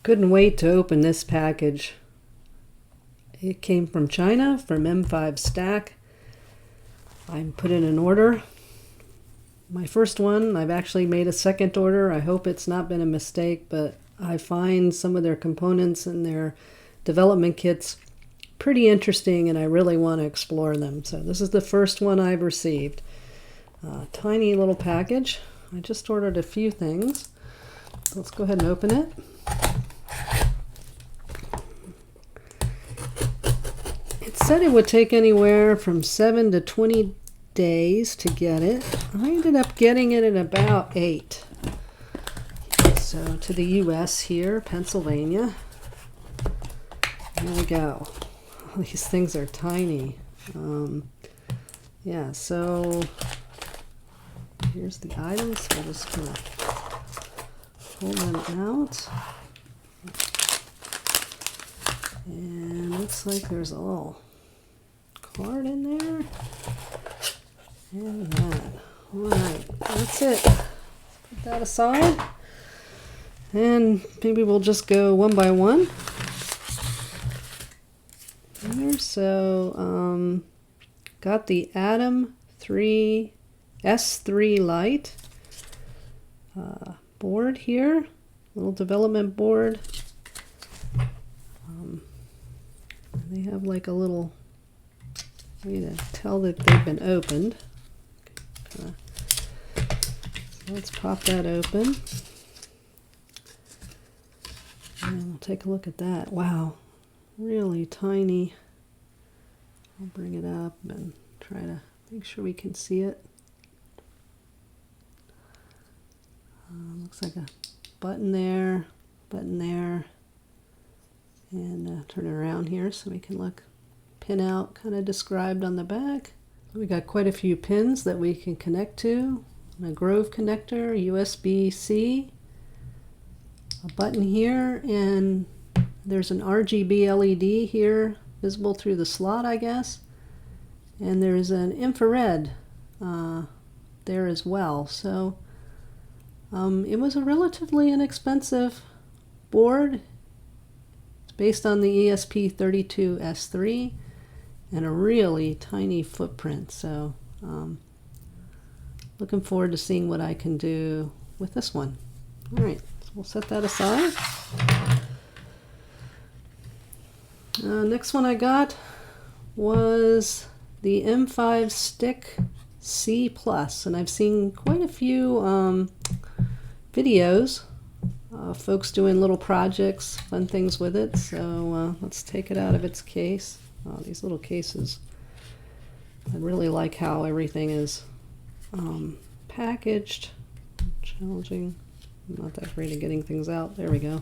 Couldn't wait to open this package. It came from China, from M5 Stack. I put in an order. My first one, I've actually made a second order. I hope it's not been a mistake, but I find some of their components and their development kits pretty interesting, and I really want to explore them. So this is the first one I've received. Tiny little package. I just ordered a few things. Let's go ahead and open it. It said it would take anywhere from 7 to 20 days to get it. I ended up getting it in about 8. So to the US here, Pennsylvania. Here we go. These things are tiny. Yeah, so here's the items. We're just going to pull them out. And looks like there's a little card in there. And that. Alright, that's it. Put that aside. And maybe we'll just go one by one. There, so got the Atom 3 S3 Lite board here, little development board. They have like a little way to tell that they've been opened. So let's pop that open. And we'll take a look at that. Wow, really tiny. I'll bring it up and try to make sure we can see it. Looks like a button there, and turn it around here so we can look pin out kind of described on the back. We got quite a few pins that we can connect to. A Grove connector, USB-C, a button here, and there's an RGB LED here visible through the slot, I guess, and there's an infrared there as well. So it was a relatively inexpensive board. It's based on the ESP32S3 and a really tiny footprint. So looking forward to seeing what I can do with this one. All right, so we'll set that aside. Next one I got was the M5 Stick C+, and I've seen quite a few videos, folks doing little projects, fun things with it. So let's take it out of its case. Oh, these little cases, I really like how everything is packaged. Challenging. I'm not that great at getting things out. There we go.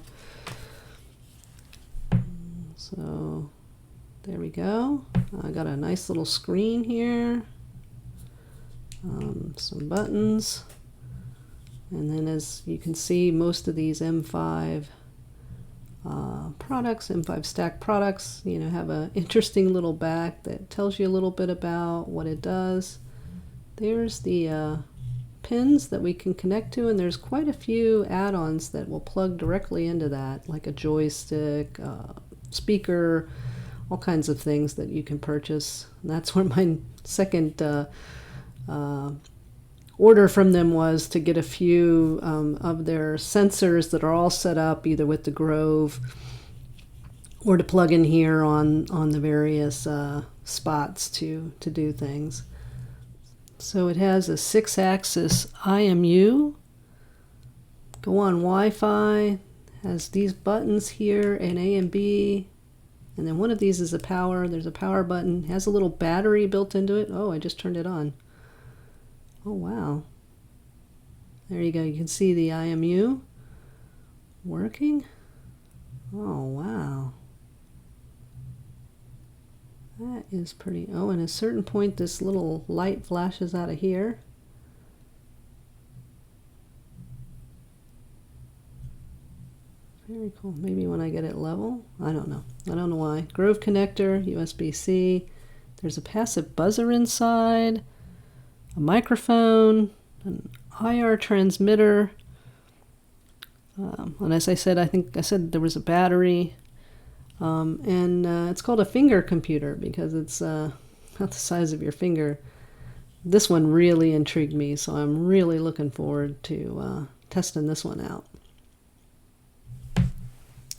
So there we go. I got a nice little screen here, some buttons, and then as you can see, most of these M5 products, M5 Stack products, you know, have an interesting little back that tells you a little bit about what it does. There's the pins that we can connect to, and there's quite a few add-ons that will plug directly into that, like a joystick, speaker, all kinds of things that you can purchase. And that's where my second order from them was, to get a few of their sensors that are all set up either with the Grove or to plug in here on the various spots to do things. So it has a 6-axis IMU, go on Wi-Fi, has these buttons here, an A and B, and then one of these is a power. There's a power button, has a little battery built into it. Oh, I just turned it on. Oh wow, there you go. You can see the IMU working. Oh wow, that is pretty. Oh, and at a certain point this little light flashes out of here. Very cool. Maybe when I get it level. I don't know. I don't know why. Grove connector, USB-C. There's a passive buzzer inside, a microphone, an IR transmitter, and as I said, I think I said there was a battery, and it's called a finger computer because it's not the size of your finger. This one really intrigued me, so I'm really looking forward to testing this one out.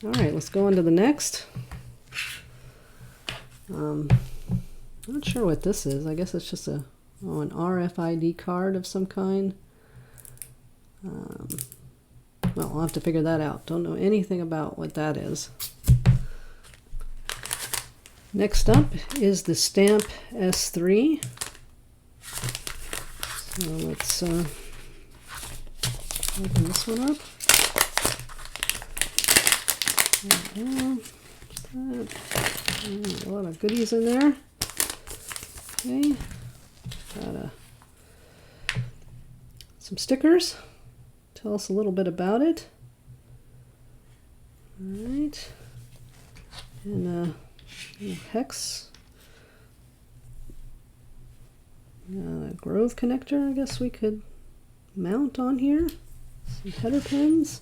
All right, let's go on to the next. Not sure what this is. I guess it's just an RFID card of some kind. Well, I'll have to figure that out. Don't know anything about what that is. Next up is the Stamp S3. So let's open this one up. A lot of goodies in there. Okay, got some stickers. Tell us a little bit about it. All right, and a hex, a Grove connector. I guess we could mount on here. Some header pins.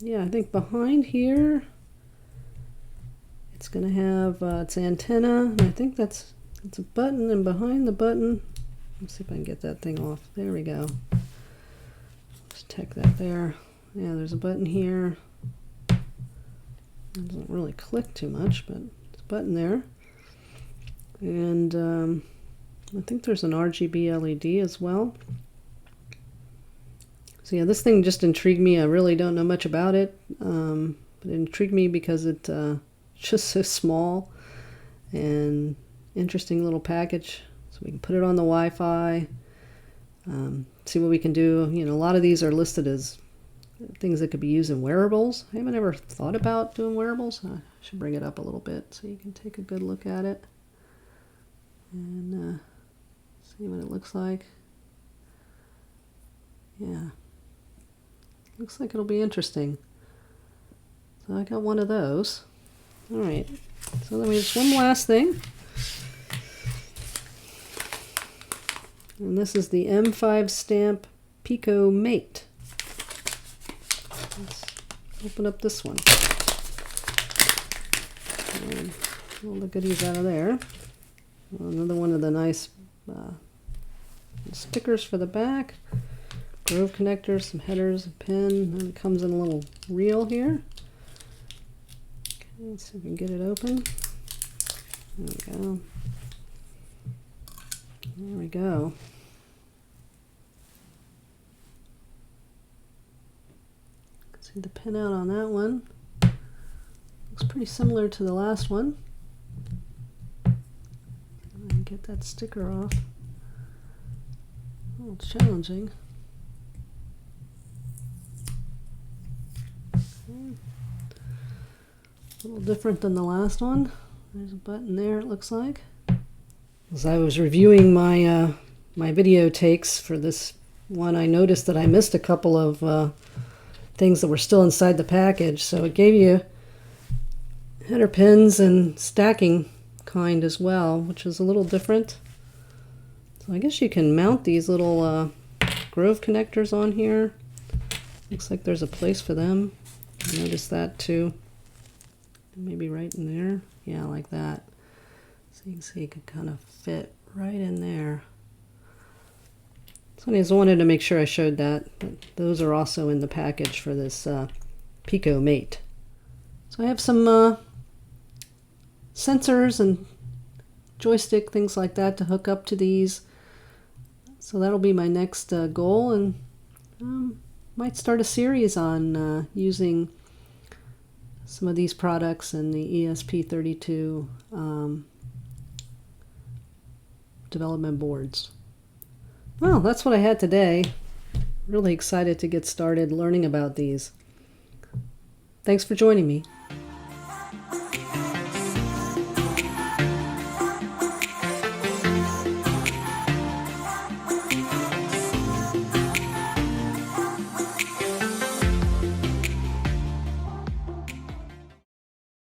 Yeah, I think behind here it's going to have its antenna, and I think it's a button, and behind the button, let's see if I can get that thing off. There we go. Just take that there. Yeah, there's a button here. It doesn't really click too much, but it's a button there. And I think there's an RGB LED as well. So yeah, this thing just intrigued me. I really don't know much about it, but it intrigued me because it's just so small and interesting little package. So we can put it on the Wi-Fi, see what we can do. You know, a lot of these are listed as things that could be used in wearables. I haven't ever thought about doing wearables. I should bring it up a little bit so you can take a good look at it and see what it looks like. Yeah. Looks like it'll be interesting. So I got one of those. All right. So then we have one last thing. And this is the M5 Stamp Pico Mate. Let's open up this one. And all the goodies out of there. Another one of the nice stickers for the back. Grove connectors, some headers, a pin, and it comes in a little reel here. Okay, let's see if we can get it open. There we go. There we go. You can see the pin out on that one. Looks pretty similar to the last one. And get that sticker off. Oh, it's challenging. A little different than the last one. There's a button there, it looks like. As I was reviewing my my video takes for this one, I noticed that I missed a couple of things that were still inside the package. So it gave you header pins and stacking kind as well, which is a little different. So I guess you can mount these little Grove connectors on here. Looks like there's a place for them. I noticed that too. Maybe right in there. Yeah, like that. So you can see it could kind of fit right in there. So I just wanted to make sure I showed that. But those are also in the package for this Pico Mate. So I have some sensors and joystick, things like that to hook up to these. So that'll be my next goal, and might start a series on using some of these products and the ESP32 development boards. Well, that's what I had today. Really excited to get started learning about these. Thanks for joining me.